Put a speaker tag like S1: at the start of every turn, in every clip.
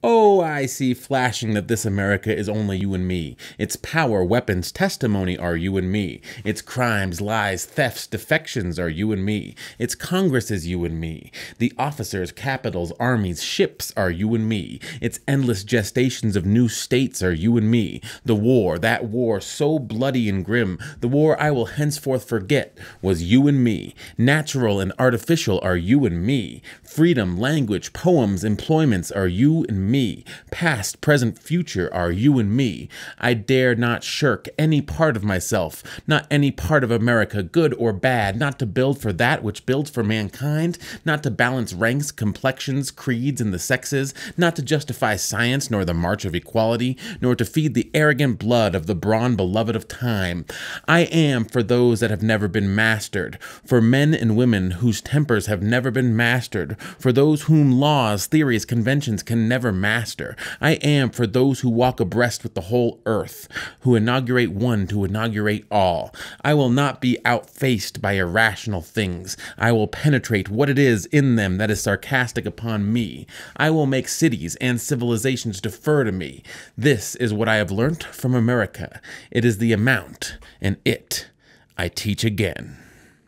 S1: Oh, I see flashing that this America is only you and me. Its power, weapons, testimony are you and me. Its crimes, lies, thefts, defections are you and me. Its Congress is you and me. The officers, capitals, armies, ships are you and me. Its endless gestations of new states are you and me. The war, that war so bloody and grim, the war I will henceforth forget, was you and me. Natural and artificial are you and me. Freedom, language, poems, employments are you and me. Past, present, future are you and me. I dare not shirk any part of myself, not any part of America, good or bad, not to build for that which builds for mankind, not to balance ranks, complexions, creeds, and the sexes, not to justify science nor the march of equality, nor to feed the arrogant blood of the brawn beloved of time. I am for those that have never been mastered, for men and women whose tempers have never been mastered, for those whom laws, theories, conventions can never master. I am for those who walk abreast with the whole earth, who inaugurate one to inaugurate all. I will not be outfaced by irrational things. I will penetrate what it is in them that is sarcastic upon me. I will make cities and civilizations defer to me. This is what I have learnt from America. It is the amount, and it I teach again.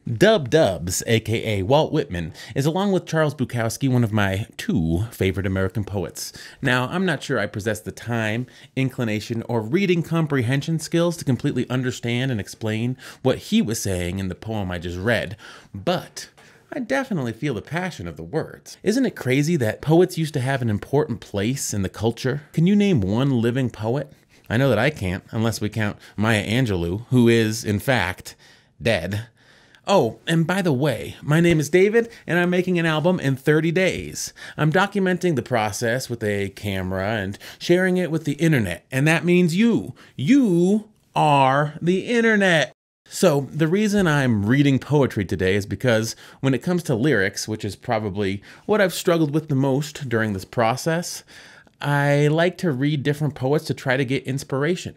S1: Dub Dubs, aka Walt Whitman, is along with Charles Bukowski one of my two favorite American poets. Now, I'm not sure I possess the time, inclination, or reading comprehension skills to completely understand and explain what he was saying in the poem I just read, but I definitely feel the passion of the words. Isn't it crazy that poets used to have an important place in the culture? Can you name one living poet? I know that I can't, unless we count Maya Angelou, who is, in fact, dead. Oh, and by the way, my name is David, and I'm making an album in 30 days. I'm documenting the process with a camera and sharing it with the internet, and that means you. You are the internet. So the reason I'm reading poetry today is because when it comes to lyrics, which is probably what I've struggled with the most during this process, I like to read different poets to try to get inspiration.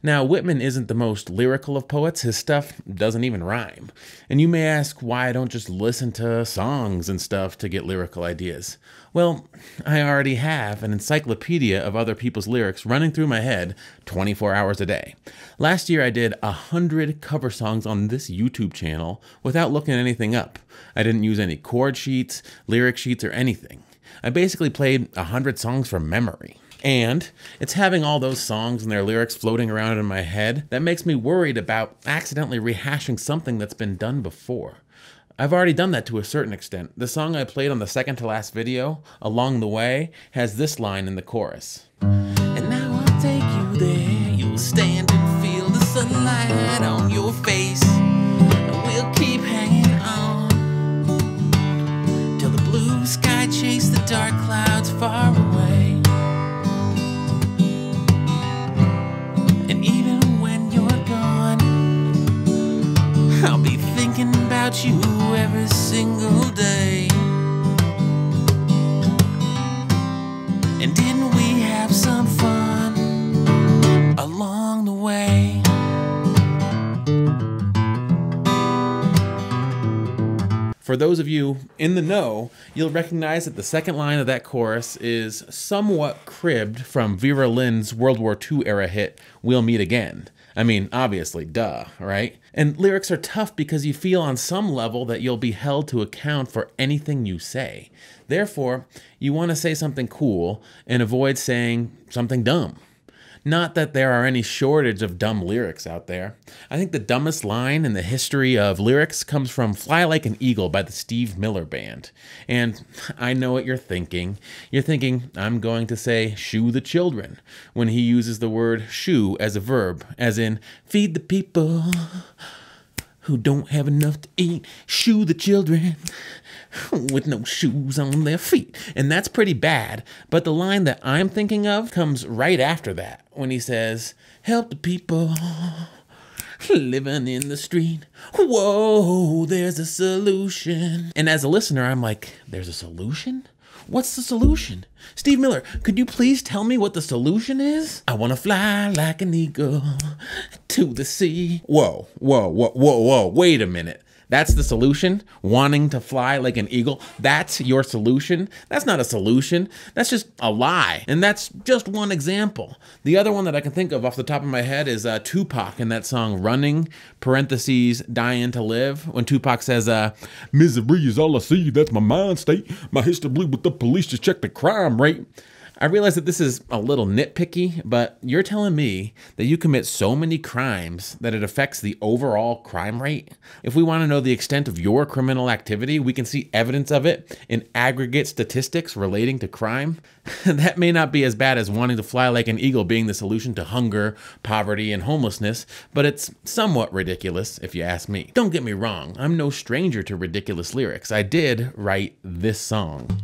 S1: Now, Whitman isn't the most lyrical of poets. His stuff doesn't even rhyme. And you may ask why I don't just listen to songs and stuff to get lyrical ideas. Well, I already have an encyclopedia of other people's lyrics running through my head 24 hours a day. Last year, I did 100 cover songs on this YouTube channel without looking anything up. I didn't use any chord sheets, lyric sheets, or anything. I basically played 100 songs from memory. And it's having all those songs and their lyrics floating around in my head that makes me worried about accidentally rehashing something that's been done before. I've already done that to a certain extent. The song I played on the second to last video, Along the Way, has this line in the chorus. And now I'll take you there. You'll stand and feel the sunlight on your face. And we'll keep hanging on till the blue sky chase the dark clouds far away. I'll be thinking about you every single day. And didn't we have some fun along the way? For those of you in the know, you'll recognize that the second line of that chorus is somewhat cribbed from Vera Lynn's World War II era hit, We'll Meet Again. I mean, obviously, duh, right? And lyrics are tough because you feel on some level that you'll be held to account for anything you say. Therefore, you want to say something cool and avoid saying something dumb. Not that there are any shortage of dumb lyrics out there. I think the dumbest line in the history of lyrics comes from Fly Like an Eagle by the Steve Miller Band. And I know what you're thinking. You're thinking, I'm going to say shoo the children, when he uses the word shoo as a verb, as in feed the people who don't have enough to eat, shoo the children with no shoes on their feet. And that's pretty bad, but the line that I'm thinking of comes right after that, when he says, help the people living in the street. Whoa, there's a solution. And as a listener, I'm like, there's a solution? What's the solution? Steve Miller, could you please tell me what the solution is? I want to fly like an eagle to the sea. Whoa, wait a minute. That's the solution? Wanting to fly like an eagle? That's your solution? That's not a solution. That's just a lie. And that's just one example. The other one that I can think of off the top of my head is Tupac in that song Running, parentheses, Dying to Live. When Tupac says, misery is all I see, that's my mind state. My history with the police, just check the crime rate. I realize that this is a little nitpicky, but you're telling me that you commit so many crimes that it affects the overall crime rate? If we want to know the extent of your criminal activity, we can see evidence of it in aggregate statistics relating to crime? That may not be as bad as wanting to fly like an eagle being the solution to hunger, poverty, and homelessness, but it's somewhat ridiculous if you ask me. Don't get me wrong, I'm no stranger to ridiculous lyrics. I did write this song.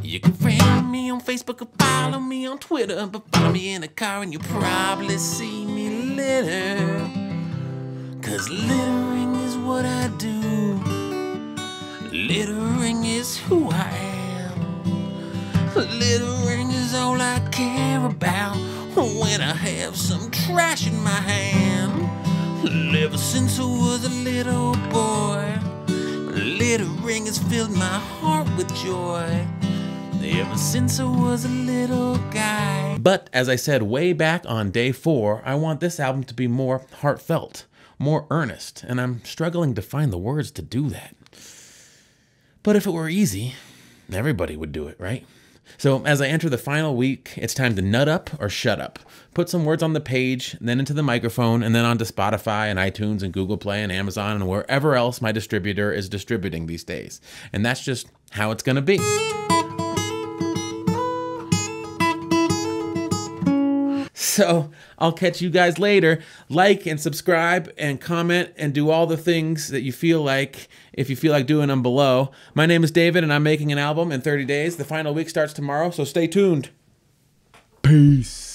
S1: You can friend me on Facebook or follow me on Twitter, but follow me in a car and you'll probably see me litter. 'Cause littering is what I do. Littering is who I am. Littering is all I care about when I have some trash in my hand. Ever since I was a little boy, littering has filled my heart with joy. Ever since I was a little guy. But as I said way back on day 4, I want this album to be more heartfelt, more earnest, and I'm struggling to find the words to do that. But if it were easy, everybody would do it, right? So as I enter the final week, it's time to nut up or shut up. Put some words on the page, then into the microphone, and then onto Spotify and iTunes and Google Play and Amazon and wherever else my distributor is distributing these days. And that's just how it's gonna be. So I'll catch you guys later. Like and subscribe and comment and do all the things that you feel like, if you feel like doing them below. My name is David and I'm making an album in 30 days. The final week starts tomorrow, so stay tuned. Peace.